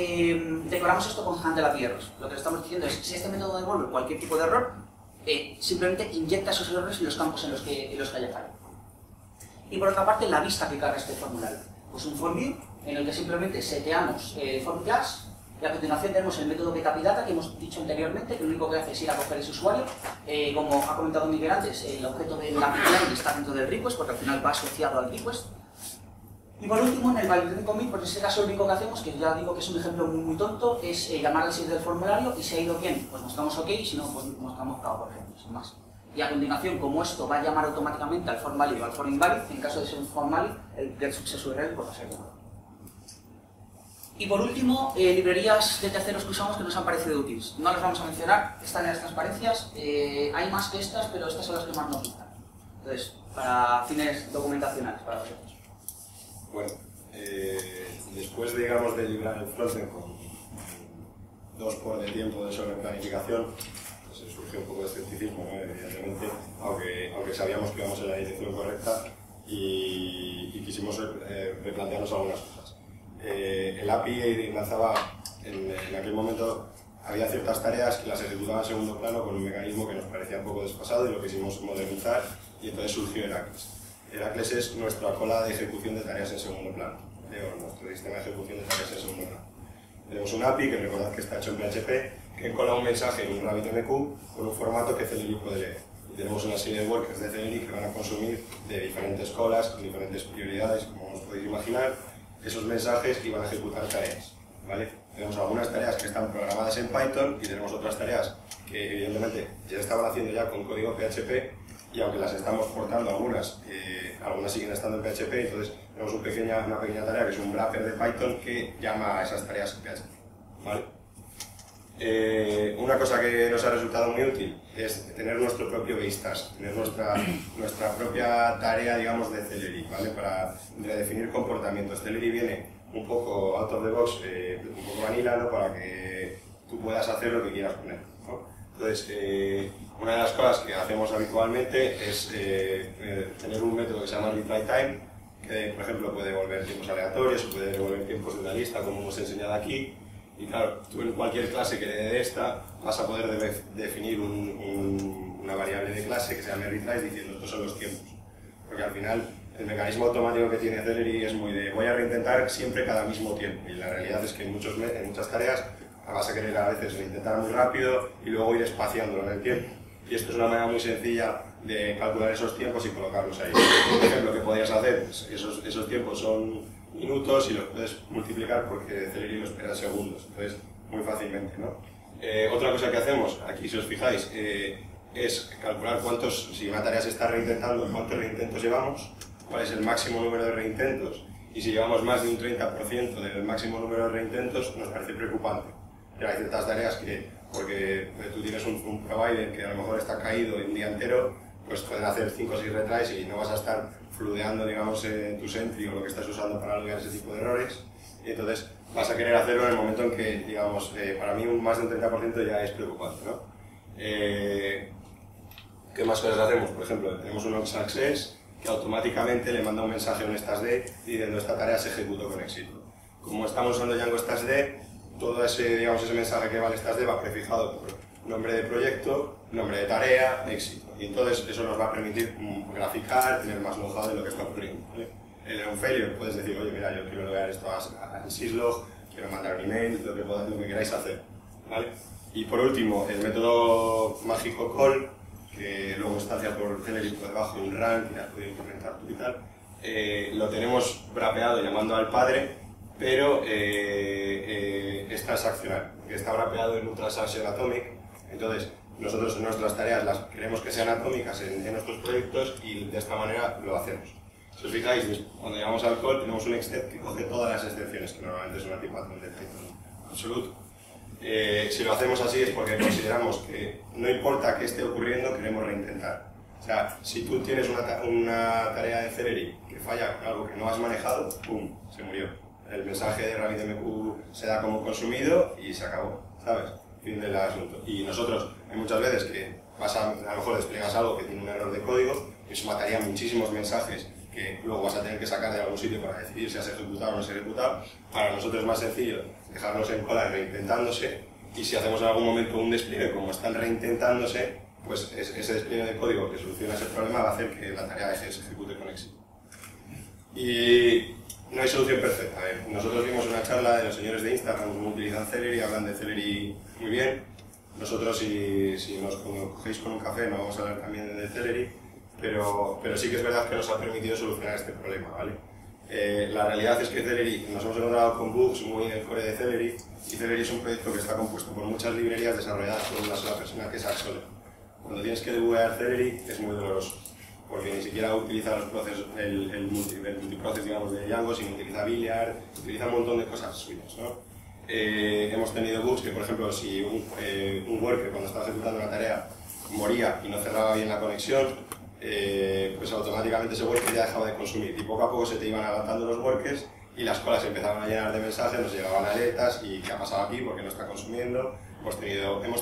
decoramos esto con HandleAPI-Errors. Lo que estamos diciendo es, si este método devuelve cualquier tipo de error, simplemente inyecta esos errores en los campos en los que haya fallo. Y por otra parte, la vista que carga este formulario. Pues un form view, en el que simplemente seteamos form class, y a continuación tenemos el método getAPIData que hemos dicho anteriormente, que lo único que hace es ir a coger ese usuario. Como ha comentado Miguel antes, el objeto del API está dentro del request, porque al final va asociado al request. Y por último, en el validate commit, pues en ese caso lo único que hacemos, que ya digo que es un ejemplo muy tonto, es llamar al sitio del formulario y si ha ido bien, pues mostramos OK, y si no, pues mostramos KO, por ejemplo, sin más. Y a continuación, como esto va a llamar automáticamente al form valid o al form invalid, en caso de ser un form valid, el get success URL pues va a ser llamado. Y por último, librerías de terceros que usamos que nos han parecido útiles. No las vamos a mencionar, están en las transparencias, hay más que estas, pero estas son las que más nos gustan. Entonces, para fines documentacionales, para vosotros.
Bueno, después, digamos, de librar el frontend con 2 por de tiempo de sobreplanificación, pues surgió un poco de escepticismo, ¿no? Evidentemente, aunque sabíamos que íbamos en la dirección correcta y quisimos replantearnos algunas cosas. El API lanzaba, en aquel momento, había ciertas tareas que las ejecutaba en segundo plano con un mecanismo que nos parecía un poco desfasado y lo quisimos modernizar, y entonces surgió Heracles. Heracles es nuestra cola de ejecución de tareas en segundo plano, o nuestro sistema de ejecución de tareas en segundo plano. Tenemos un API, que recordad que está hecho en PHP, que encola un mensaje en un RabbitMQ con un formato que Celery puede leer. Y tenemos una serie de workers de Celery que van a consumir de diferentes colas, con diferentes prioridades, como os podéis imaginar, esos mensajes y van a ejecutar tareas, ¿vale? Tenemos algunas tareas que están programadas en Python y tenemos otras tareas que evidentemente ya estaban haciendo ya con código PHP, y aunque las estamos portando algunas siguen estando en PHP, entonces tenemos una pequeña tarea que es un wrapper de Python que llama a esas tareas en PHP, ¿vale? Una cosa que nos ha resultado muy útil es tener nuestro propio base-task, tener nuestra propia tarea, digamos, de Celery, ¿vale? Para redefinir comportamientos. Celery viene un poco out of the box, un poco vanilla, ¿no? Para que tú puedas hacer lo que quieras poner, ¿no? Entonces, una de las cosas que hacemos habitualmente es tener un método que se llama readWriteTime, que, por ejemplo, puede devolver tiempos aleatorios o puede devolver tiempos de una lista, como hemos enseñado aquí. Y claro, tú en cualquier clase que de esta vas a poder definir una variable de clase que se llame readWrite diciendo estos son los tiempos. Porque al final el mecanismo automático que tiene Celery es muy de voy a reintentar siempre cada mismo tiempo. Y la realidad es que en muchas tareas vas a querer a veces reintentar muy rápido y luego ir espaciándolo en el tiempo. Y esto es una manera muy sencilla de calcular esos tiempos y colocarlos ahí. Por ejemplo, ¿qué podrías hacer? Pues esos tiempos son minutos y los puedes multiplicar porque Celery lo espera en segundos, entonces muy fácilmente, ¿no? Otra cosa que hacemos, aquí si os fijáis, es calcular si una tarea se está reintentando, cuántos reintentos llevamos, cuál es el máximo número de reintentos, y si llevamos más de un 30% del máximo número de reintentos nos parece preocupante. Pero hay ciertas tareas que, porque tú tienes un provider que a lo mejor está caído un día entero, pues pueden hacer 5 o 6 retries y no vas a estar fludeando, digamos, tu Sentry o lo que estás usando para loguear ese tipo de errores, y entonces vas a querer hacerlo en el momento en que, digamos, para mí más de un 30% ya es preocupante, ¿no? ¿Qué más cosas hacemos? Por ejemplo, tenemos un onSuccess que automáticamente le manda un mensaje a un statsd diciendo esta tarea se ejecutó con éxito. Como estamos usando Django statsd, todo ese mensaje que va al statsd va prefijado por nombre de proyecto, nombre de tarea, éxito. Y entonces eso nos va a permitir graficar, tener más know-how de lo que está ocurriendo, ¿vale? En un failure puedes decir, oye, mira, yo quiero loguear esto al syslog, quiero mandar un email, lo que queráis hacer, ¿vale? Y por último, el método mágico call, que luego instancia por Celery por debajo de un run, que has podido implementar tú y tal, lo tenemos wrapeado llamando al padre, pero es transaccional, que está wrapeado en un transaction atomic. Entonces, nosotros en nuestras tareas las queremos que sean atómicas en nuestros proyectos y de esta manera lo hacemos. Si os fijáis, cuando llegamos al call tenemos un except que coge todas las excepciones, que normalmente es una tipo patrón de Python absoluto. Si lo hacemos así es porque consideramos que no importa qué esté ocurriendo, queremos reintentar. O sea, si tú tienes una tarea de Celery que falla con algo que no has manejado, ¡pum!, se murió. El mensaje de RabbitMQ se da como consumido y se acabó, ¿sabes? Fin del asunto. Y nosotros, hay muchas veces que a lo mejor despliegas algo que tiene un error de código, y eso mataría muchísimos mensajes que luego vas a tener que sacar de algún sitio para decidir si has ejecutado o no has ejecutado. Para nosotros es más sencillo dejarnos en cola reintentándose, y si hacemos en algún momento un despliegue como están reintentándose, pues ese despliegue de código que soluciona ese problema va a hacer que la tarea se ejecute con éxito. Y No hay solución perfecta. Nosotros vimos una charla de los señores de Instagram cómo utilizan Celery, hablan de Celery muy bien. Nosotros, si nos cogéis con un café, no vamos a hablar también de Celery, pero sí que es verdad que nos ha permitido solucionar este problema, ¿vale? La realidad es que Celery, nos hemos encontrado con bugs muy en el core de Celery, y Celery es un proyecto que está compuesto por muchas librerías desarrolladas por una sola persona, que es Axole. Cuando tienes que debugar Celery es muy doloroso, porque ni siquiera utiliza los procesos, el multiproces, digamos, de Django, sino utiliza Billiard, utiliza un montón de cosas suyas, ¿no? Hemos tenido bugs que, por ejemplo, si un worker cuando estaba ejecutando una tarea moría y no cerraba bien la conexión, pues automáticamente ese worker ya dejaba de consumir y poco a poco se te iban adelantando los workers y las colas se empezaban a llenar de mensajes, nos llegaban alertas y ¿qué ha pasado aquí? ¿Por qué no está consumiendo? Hemos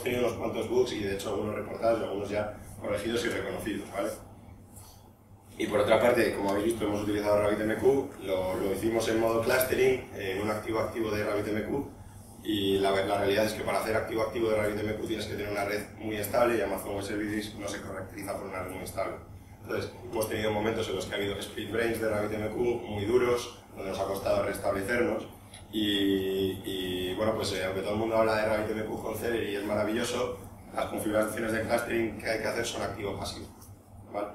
tenido unos cuantos bugs y de hecho algunos reportados y algunos ya corregidos y reconocidos, ¿vale? Y por otra parte, como habéis visto, hemos utilizado RabbitMQ, lo hicimos en modo clustering, en un activo-activo de RabbitMQ, y la realidad es que para hacer activo-activo de RabbitMQ tienes que tener una red muy estable y Amazon Web Services no se caracteriza por una red muy estable. Entonces, hemos tenido momentos en los que ha habido split brains de RabbitMQ muy duros, donde nos ha costado restablecernos, y bueno, pues aunque todo el mundo habla de RabbitMQ con Celery y es maravilloso, las configuraciones de clustering que hay que hacer son activo-pasivo, ¿vale?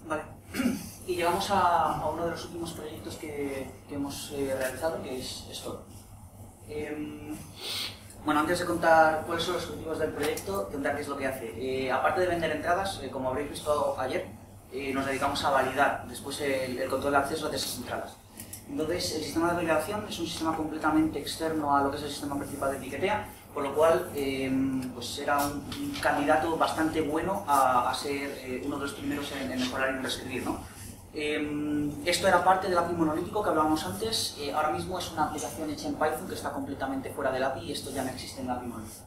Vale, y llegamos a uno de los últimos proyectos que hemos realizado, que es Store. Bueno, antes de contar cuáles son los objetivos del proyecto, contar qué es lo que hace. Aparte de vender entradas, como habréis visto ayer, nos dedicamos a validar después el control de acceso de esas entradas. Entonces, el sistema de validación es un sistema completamente externo a lo que es el sistema principal de Etiquetea, por lo cual pues era un candidato bastante bueno a ser uno de los primeros en mejorar y en reescribir, ¿no? Esto era parte del API monolítico que hablábamos antes. Ahora mismo es una aplicación hecha en Python que está completamente fuera del API y esto ya no existe en el API monolítico.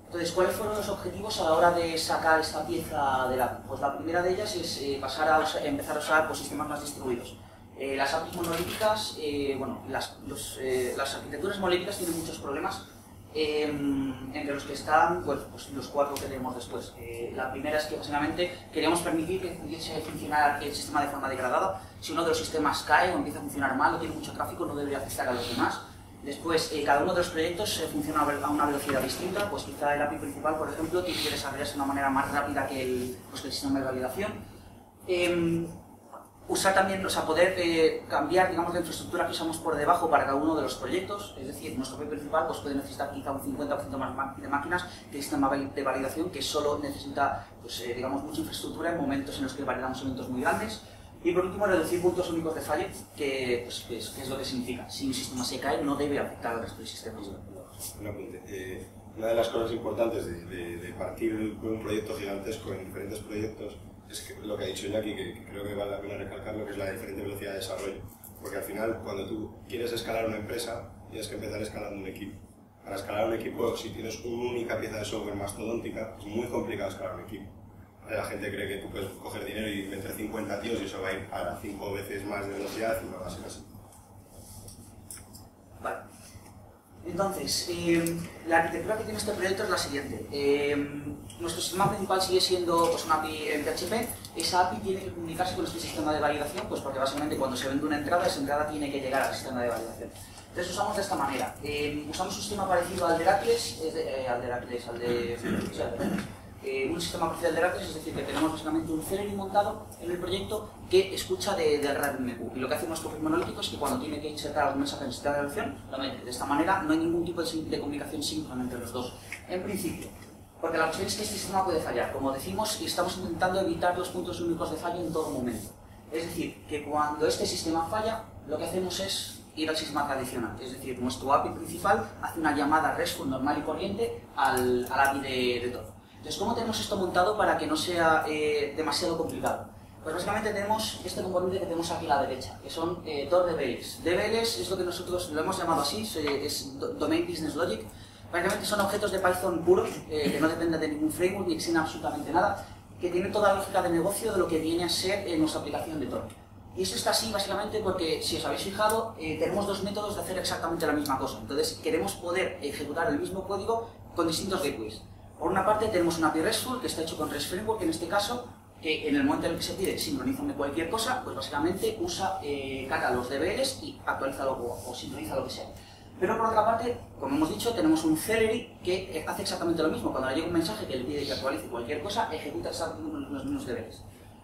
Entonces, ¿cuáles fueron los objetivos a la hora de sacar esta pieza del API? Pues la primera de ellas es empezar a usar pues, sistemas más distribuidos. Las APIs monolíticas, bueno, las arquitecturas monolíticas tienen muchos problemas, entre los que están pues los cuatro que tenemos después. La primera es que básicamente queríamos permitir que pudiese funcionar el sistema de forma degradada. Si uno de los sistemas cae o empieza a funcionar mal o tiene mucho tráfico, no debería afectar a los demás. Después, cada uno de los proyectos funciona a una velocidad distinta, pues quizá el API principal, por ejemplo, tiene que desarrollarse de una manera más rápida que el sistema de validación. Usar también, o sea, poder cambiar, digamos, la infraestructura que usamos por debajo para cada uno de los proyectos, es decir, nuestro API principal pues, puede necesitar quizá un 50% más de máquinas que el sistema de validación, que solo necesita, pues, digamos, mucha infraestructura en momentos en los que validamos eventos muy grandes. Y por último, reducir puntos únicos de fallo, que es lo que significa. Si un sistema se cae, no debe afectar al resto del sistema.
Un apunte. Una de las cosas importantes de partir de un proyecto gigantesco en diferentes proyectos es que lo que ha dicho Iñaki, que creo que vale la pena recalcarlo, que es la diferente velocidad de desarrollo. Porque al final, cuando tú quieres escalar una empresa, tienes que empezar escalando un equipo. Para escalar un equipo, si tienes una única pieza de software mastodóntica, es muy complicado escalar un equipo. La gente cree que tú puedes coger dinero y meter 50 tíos y eso va a ir a 5 veces más de velocidad y no va a ser así.
Vale. Entonces, la arquitectura que tiene este proyecto es la siguiente. Nuestro sistema principal sigue siendo pues, una API en PHP. Esa API tiene que comunicarse con este sistema de validación, pues porque básicamente cuando se vende una entrada, esa entrada tiene que llegar al sistema de validación. Entonces usamos de esta manera. Usamos un sistema parecido al de Heracles, un sistema parecido al de Heracles, es decir, que tenemos básicamente un Celery montado en el proyecto que escucha del RabbitMQ. Y lo que hace nuestro API monolítico es que cuando tiene que insertar algún mensaje en el sistema de validación, lo mete. De esta manera no hay ningún tipo de comunicación síncrona entre los dos. En principio, porque la cuestión es que este sistema puede fallar. Como decimos, estamos intentando evitar los puntos únicos de fallo en todo momento. Es decir, que cuando este sistema falla, lo que hacemos es ir al sistema tradicional. Es decir, nuestro API principal hace una llamada RESTful normal y corriente al API de todo. Entonces, ¿cómo tenemos esto montado para que no sea demasiado complicado? Pues básicamente tenemos este componente que tenemos aquí a la derecha, que son DBLs. DBLs es lo que nosotros lo hemos llamado así, es Domain Business Logic. Básicamente son objetos de Python puros, que no dependen de ningún framework ni exigen absolutamente nada, que tienen toda la lógica de negocio de lo que viene a ser nuestra aplicación de Tor. Y esto está así básicamente porque, si os habéis fijado, tenemos dos métodos de hacer exactamente la misma cosa. Entonces, queremos poder ejecutar el mismo código con distintos gateways. Por una parte tenemos una API RESTful que está hecho con REST Framework en este caso, que en el momento en el que se pide sincronízame cualquier cosa, pues básicamente cata los deberes y actualiza o sincroniza lo que sea. Pero por otra parte, como hemos dicho, tenemos un Celery que hace exactamente lo mismo. Cuando le llega un mensaje que le pide que actualice cualquier cosa, ejecuta exactamente los mismos deberes.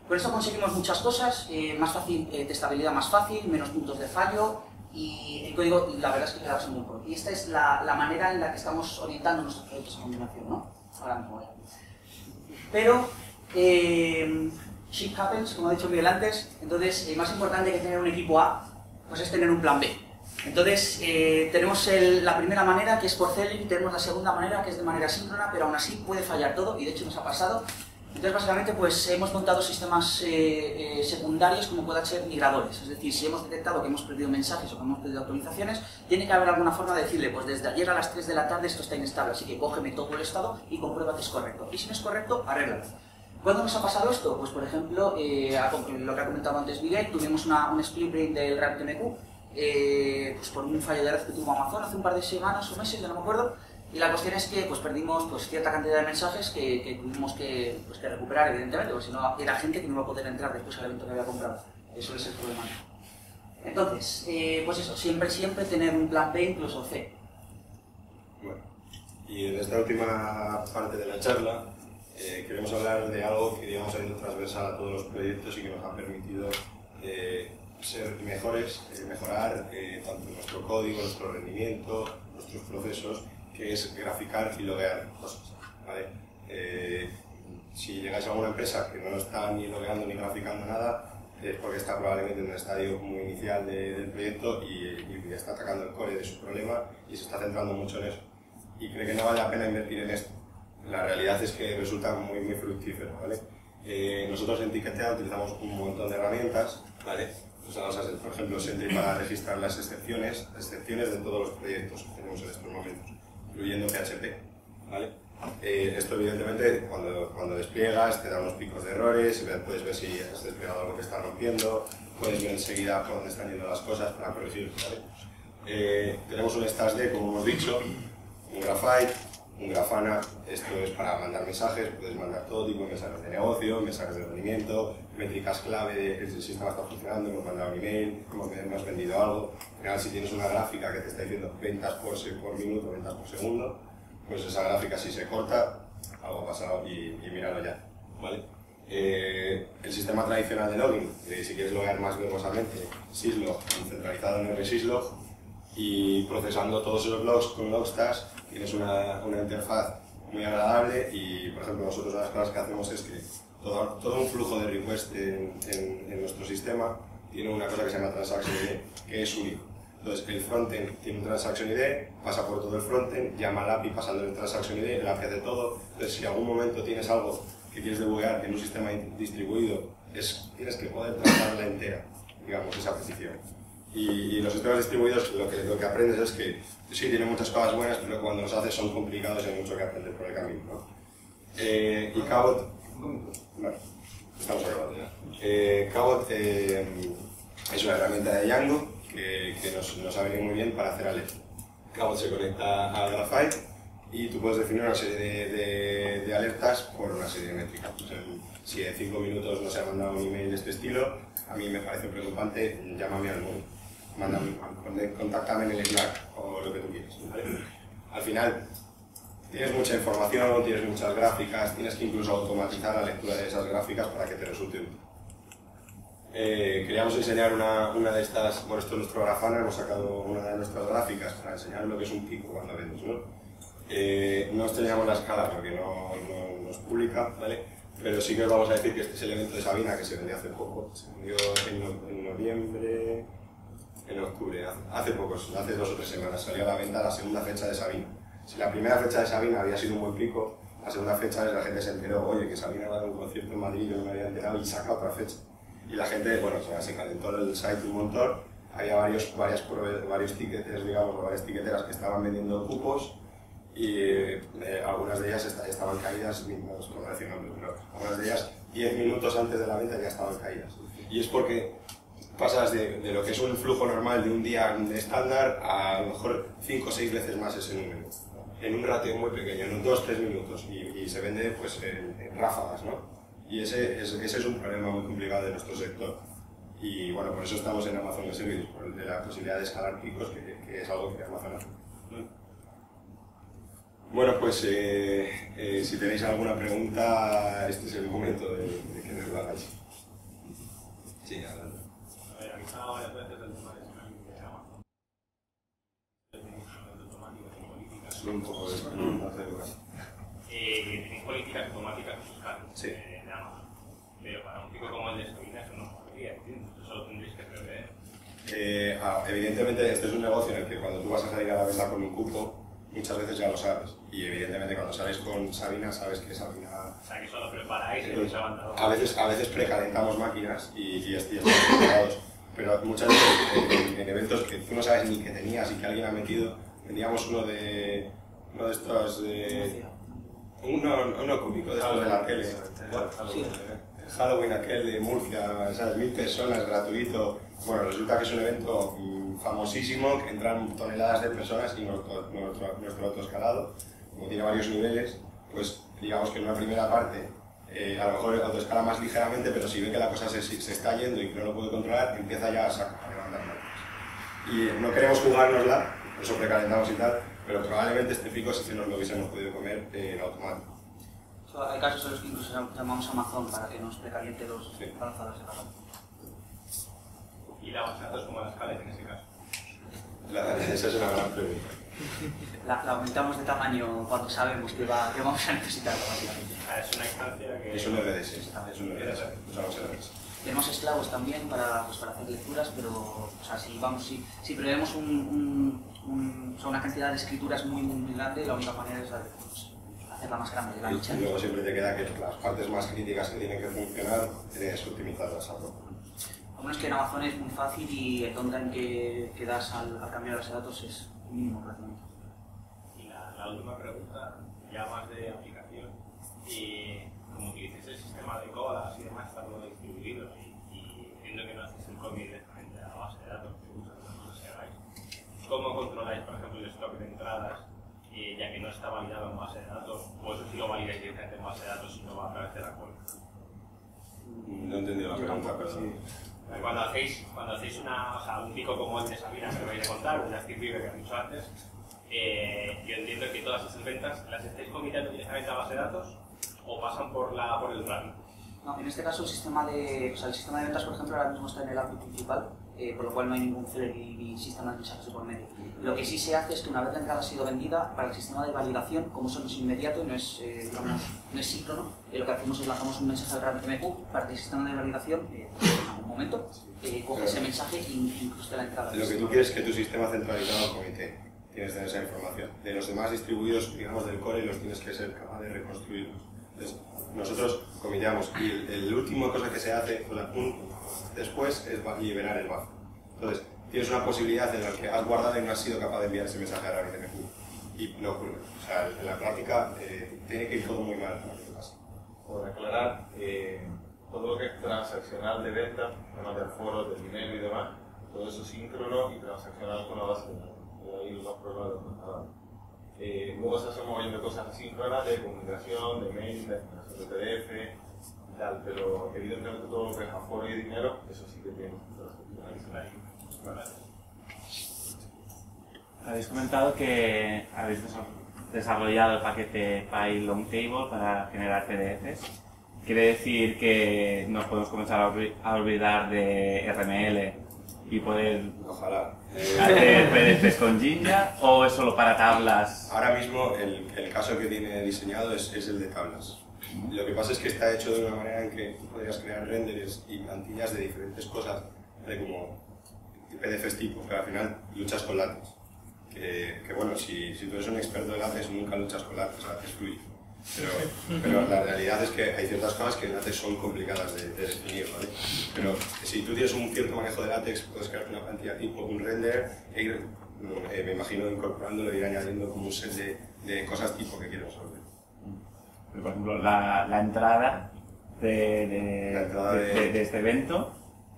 Con esto conseguimos muchas cosas, más fácil, testabilidad más fácil, menos puntos de fallo, y el código, la verdad es que queda bastante muy pro. Y esta es la manera en la que estamos orientando nuestros proyectos a continuación, ¿no? Ahora mismo, ¿vale? Pero, shit happens, como ha dicho Miguel antes, entonces, más importante que tener un equipo A, pues es tener un plan B. Entonces, tenemos la primera manera, que es por Celery, tenemos la segunda manera, que es de manera síncrona, pero aún así puede fallar todo, y de hecho nos ha pasado. Entonces, básicamente, pues hemos montado sistemas secundarios como puedan ser migradores. Es decir, si hemos detectado que hemos perdido mensajes o que hemos perdido actualizaciones, tiene que haber alguna forma de decirle, pues desde ayer a las 3 de la tarde esto está inestable, así que cógeme todo el estado y comprueba que es correcto. Y si no es correcto, arréglalo. ¿Cuándo nos ha pasado esto? Pues, por ejemplo, lo que ha comentado antes Miguel, tuvimos un split brain del RabbitMQ, pues por un fallo de red que tuvo Amazon hace un par de semanas o meses, ya no me acuerdo. Y la cuestión es que pues, perdimos pues, cierta cantidad de mensajes que tuvimos que recuperar, evidentemente, porque si no era gente que no iba a poder entrar después al evento que había comprado. Eso es el problema. Entonces, pues eso, siempre tener un plan B, incluso C.
Bueno, y en esta última parte de la charla queremos hablar de algo que digamos ha ido transversal a todos los proyectos y que nos ha permitido ser mejores, mejorar tanto nuestro código, nuestro rendimiento, nuestros procesos, que es graficar y loguear cosas, ¿vale? Si llegáis a alguna empresa que no está ni logueando ni graficando nada, es porque está probablemente en un estadio muy inicial del proyecto y está atacando el core de su problema y se está centrando mucho en eso. Y cree que no vale la pena invertir en esto. La realidad es que resulta muy, muy fructífero, ¿vale? Nosotros en Ticketea utilizamos un montón de herramientas, ¿vale? Usamos, por ejemplo, Sentry para registrar las excepciones de todos los proyectos que tenemos en estos momentos, incluyendo PHP, ¿vale? Esto evidentemente cuando despliegas te da unos picos de errores, puedes ver si has desplegado algo que está rompiendo, puedes ver enseguida por dónde están yendo las cosas para corregir, ¿vale? Tenemos un StatsD, como hemos dicho, un Graphite, un Grafana. Esto es para mandar mensajes, puedes mandar todo tipo de mensajes de negocio, mensajes de rendimiento, métricas clave de que el sistema está funcionando, hemos mandado un email, hemos vendido algo. Al final, si tienes una gráfica que te está diciendo ventas por minuto, ventas por segundo, pues esa gráfica si se corta, algo ha pasado y míralo ya, ¿vale? El sistema tradicional de login, si quieres loguear más verbosamente, syslog, centralizado en rsyslog, y procesando todos esos logs con Logstash, tienes una interfaz muy agradable y, por ejemplo, nosotros una de las cosas que hacemos es que todo un flujo de request en nuestro sistema tiene una cosa que se llama Transaction ID, que es único. Entonces, el frontend tiene un Transaction ID, pasa por todo el frontend, llama al API pasando el Transaction ID, el API hace todo. Entonces, si en algún momento tienes algo que quieres debuguear en un sistema distribuido, tienes que poder tratarla entera, digamos, esa petición. Y los sistemas distribuidos lo que aprendes es que sí, tienen muchas cosas buenas, pero cuando los haces son complicados y hay mucho que aprender por el camino, ¿no? Y Cabot, bueno, estamos acabando ya. Cabot es una herramienta de Django que nos ha venido muy bien para hacer alerta. Cabot se conecta a Graphite y tú puedes definir una serie de alertas por una serie de métricas. O sea, si en 5 minutos no se ha mandado un email de este estilo, a mí me parece preocupante, llámame al móvil. Contáctame en el Slack o lo que tú quieras, ¿vale? Al final tienes mucha información, tienes muchas gráficas, tienes que incluso automatizar la lectura de esas gráficas para que te resulte útil. Queríamos enseñar una de estas, bueno, esto es nuestro Grafana, hemos sacado una de nuestras gráficas para enseñar lo que es un pico cuando vendes, ¿no? No os teníamos la escala porque no es pública, ¿vale? Pero sí que os vamos a decir que este es el evento de Sabina que se vendió hace poco, se vendió en noviembre. En octubre, hace 2 o 3 semanas, salió a la venta la segunda fecha de Sabina. Si la primera fecha de Sabina había sido un buen pico, la segunda fecha la gente se enteró, oye, que Sabina va a dar un concierto en Madrid, yo no me había enterado, y saca otra fecha. Y la gente, bueno, se calentó el site un montón, había varios ticketers, digamos, o varias tiqueteras que estaban vendiendo cupos, y algunas de ellas estaban caídas, no os puedo decir nombres, pero algunas de ellas 10 minutos antes de la venta ya estaban caídas. Y es porque pasas de lo que es un flujo normal de un día estándar a lo mejor 5 o 6 veces más ese número, en un ratio muy pequeño, en 2 o 3 minutos, y se vende pues en ráfagas, ¿no? Y ese es un problema muy complicado de nuestro sector. Y bueno, por eso estamos en Amazon Web Services, por la posibilidad de escalar picos, que es algo que Amazon hace. Bueno, pues si tenéis alguna pregunta, este es el momento de que nos lo hagáis. Sí, adelante.
A ver, aquí estaba varias veces el tema de Skype de Amazon. Automáticas y políticas.
Solo un poco de español, no hace educación.
Tenéis políticas automáticas fiscales
Sí.
de Amazon. Pero para un pico como el de Sabina eso no podría, ¿entiendes? Eso lo tendréis que prever.
Evidentemente, este es un negocio en el que cuando tú vas a salir a la venta con un cupo, muchas veces ya lo sabes. Y evidentemente cuando sales con Sabina, sabes que Sabina...
O sea, que eso lo preparáis y lo habéis avanzado.
A veces precalentamos máquinas y estamos preparados. Pero muchas veces en eventos que tú no sabes ni que tenías y que alguien ha metido, teníamos uno de estos uno cómico de estos de la tele. Halloween aquel de Murcia, ¿sabes? 1000 personas, gratuito. Bueno, resulta que es un evento famosísimo, que entran toneladas de personas y nuestro autoescalado, como tiene varios niveles, pues digamos que en una primera parte a lo mejor autoescala más ligeramente, pero si ve que la cosa se está yendo y que no lo puede controlar, empieza ya a levantar máquinas. Y no queremos jugárnosla, por eso precalentamos y tal, pero probablemente este pico sí que nos lo hubiésemos podido comer en automático.
Hay casos en los que incluso llamamos a Amazon para que nos precaliente los
Sí.
lanzados de calor.
Y la base de datos como la escala en ese caso.
Esa es una gran pregunta.
La aumentamos de tamaño cuando sabemos que vamos a necesitarlo, básicamente.
Es una instancia que...
Es un RDS, es un RDS, usamos RDS.
Tenemos esclavos también para hacer lecturas, pero o sea, si prevemos una cantidad de escrituras muy grande, la única manera es hacerla más grande, la ancha.
Y luego siempre te queda que las partes más críticas que tienen que funcionar, tienes que optimizarlas algo.
Bueno, es que en Amazon es muy fácil y el downtime que das al cambiar base de datos es mínimo prácticamente.
Y la última pregunta, ya más de aplicación, como utilices el sistema de codas y demás, está todo distribuido y entiendo que no haces el copy directamente a la base de datos que usas, las cosas que hagáis. ¿Cómo controláis, por ejemplo, el stock de entradas, ya que no está validado en base de datos, o eso sí lo validáis directamente en base de datos y no va a través de la cola?
No he entendido la pregunta, pero sí.
Cuando hacéis un pico como el de Sabina, que me vais a contar, una Steve Bieber que has dicho antes, yo entiendo que todas esas ventas las estáis comitando directamente a base de datos o pasan por el running.
No, en este caso el sistema de ventas, por ejemplo, ahora mismo está en el API principal, por lo cual no hay ningún celery ni sistema de mensajes por medio. Lo que sí se hace es que una vez la entrada ha sido vendida, para el sistema de validación, como eso no es inmediato y no es síncrono, lo que hacemos es lanzamos un mensaje al RabbitMQ para que el sistema de validación, en algún momento, coge ese mensaje e incruste la entrada.
Lo que tú quieres es que tu sistema centralizado comité, tienes que tener esa información. De los demás distribuidos, digamos, del core, los tienes que ser capaz de reconstruirlos. Entonces, nosotros comiteamos y el último cosa que se hace después es liberar el buffer. Entonces, tienes una posibilidad en la que has guardado y no has sido capaz de enviar ese mensaje a RabbitMQ y no ocurre. O sea, en la práctica tiene que ir todo muy mal para que pase.
Por aclarar, todo lo que es transaccional de venta, temas del foro, del dinero y demás, todo eso síncrono y transaccional con la base de datos. Ahí los problemas de los mercados. Luego se hacen moviendo cosas asíncronas de comunicación, de mail, de generación de PDF y tal, pero evidentemente todo lo que es aforo y dinero, eso sí que tiene transaccional.
Habéis comentado que habéis desarrollado el paquete Py Long Table para generar PDFs. ¿Quiere decir que nos podemos comenzar a olvidar de RML y poder
Ojalá.
hacer PDFs con Jinja, o es solo para tablas?
Ahora mismo el caso que tiene diseñado es el de tablas. Lo que pasa es que está hecho de una manera en que tú podrías crear renders y plantillas de diferentes cosas, de como PDFs tipo, pero al final luchas con látex. Que bueno, si tú eres un experto de látex nunca luchas con látex, látex fluye. Pero la realidad es que hay ciertas cosas que en látex son complicadas de definir, ¿vale? Pero si tú tienes un cierto manejo de látex, puedes crear una plantilla tipo, un render, e ir, me imagino, incorporándolo e ir añadiendo como un set de cosas tipo que quieres resolver.
Por ejemplo, la entrada de este evento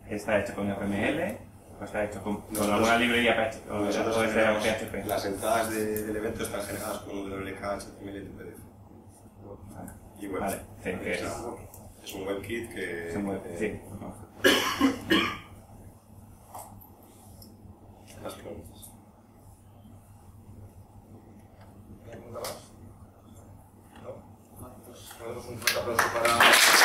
está hecha con RML, o está hecho con alguna librería PHP, o PHP.
Las entradas del evento están generadas con WK, HTML y PDF. Y bueno,
vale, sí, que
eso Es un WebKit que...
Es un web, sí.
Las preguntas.
¿Alguna pregunta más? ¿No? Pues, un fuerte aplauso para...